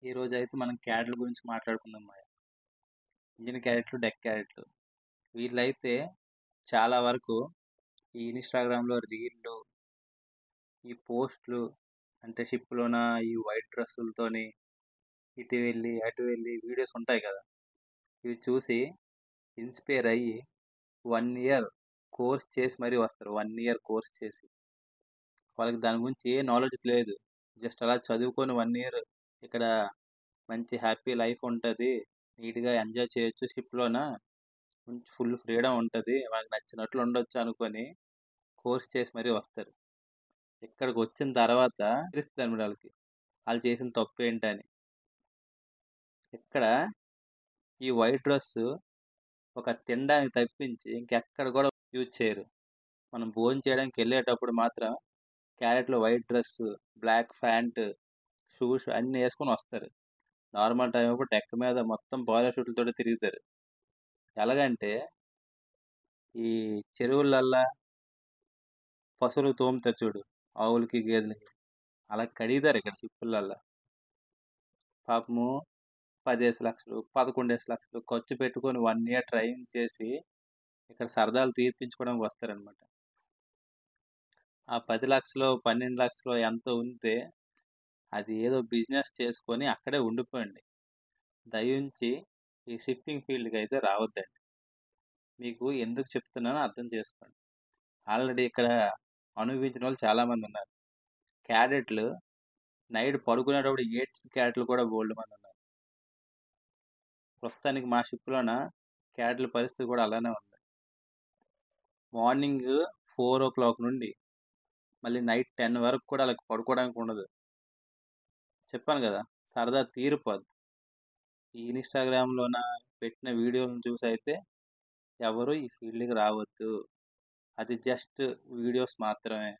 ఈరోజైతే మనం క్యాడెట్‌ల గురించి మాట్లాడుకుందాం మాయ. Engine క్యాడెట్లు, deck క్యాడెట్లు. వీళ్ళైతే చాలా వరకు ఈ ఇన్‌స్టాగ్రామ్‌లో రీల్లు, ఈ పోస్ట్‌లు అంటే షిప్‌లోన ఈ వైట్ డ్రెస్సులతోని ఇటు వెళ్ళి, అటు వెళ్ళి వీడియోస్ ఉంటాయి కదా! ఇవి చూసి ఇన్‌స్పైర్ అయ్యి 1 ఇయర్ కోర్స్ చేసి మరీ వస్తారు. 1 ఇయర్ కోర్స్ చేసి. వాళ్ళకి దాని గురించి ఏ నాలెడ్జ్ లేదు. జస్ట్ అలా చదువుకొని 1 ఇయర్ ఇక్కడ మంచి హ్యాపీ లైఫ్ ఉంటది. నీట్‌గా ఎంజాయ్ చేయొచ్చు షిప్‌లోన. ఫుల్ ఫ్రీడమ్ ఉంటది. మనకు నచ్చినట్లు ఉండొచ్చు అనుకోని కోర్స్ చేసి మరీ వస్తారు. ఇక్కడికి వచ్చిన తర్వాత తెలుస్తదనమాట ఆళ్ళకి. ఆళ్ళు చేసిన తప్పేంటని. ఇక్కడ ఈ వైట్ డ్రెస్సు ఒక తినడానికి తప్పించి ఇంకెక్కడ కూడా యూజ్ చేయరు. మనం భోజనం చేయడానికెళ్ళేటప్పుడు మాత్రం క్యారెట్‌లో white dress, black pant, shoes అన్నీ యేసుకొని వస్తారు. నార్మల్ టైమ్ అప్పుడు డెక్ మీద మొత్తం బాయిలర్ షూట్‌లతోటే తిరుగుతారు. ఎలాగంటే ఈ చెరువులల్లా పశువులకు తోముతారు చూడు. ఆవులకి, గేదెలకి. అలా కడిగితారు ఇక్కడ షిప్పులల్లా. పాపము 10,00,000 లక్షలు, 11,00,000 లక్షలు ఖర్చు పెట్టుకొని 1 ఇయర్ ట్రైనింగ్ చేసి ఇక్కడ సరదాలు తీర్పించుకోవడానికి వస్తారనమాట. ఆ 10,00,000 12,00,000 ఎంతో ఉంటే అది ఏదో బిజినెస్ చేసుకొని అక్కడే ఉండిపోండి. దయించి ఈ షిప్పింగ్ ఫీల్డ్‌కి అయితే రావద్దండి. మీకు ఎందుకు చెప్తున్నానో అర్థం చేసుకోండి. ఆల్రెడీ ఇక్కడ అనుభవించినోళ్ళు చాలామందున్నారు. క్యాడెట్లు నైట్ పడుకునేటప్పుడు ఏడ్చిన క్యాడెట్లు కూడా బోలెడుమందున్నారు. ప్రస్తుతానికి మా షిప్‌లోన క్యాడెట్ల పరిస్థితి కూడా అలానే ఉంది. మార్నింగ్ 4:00 నుండి మళ్ళీ నైట్ 10 వరకు కూడా ఆళ్ళకి పడుకోవడానికి ఉండదు. చెప్పాను గదా! సరదా తీరిపోద్ది. ఈ ఇన్‌స్టాగ్రామ్‌లోన పెట్టిన వీడియోలను చూసైతే ఎవరు ఈ ఫీల్డ్‌కి రావద్దు. అది జస్ట్ వీడియోస్ మాత్రమే.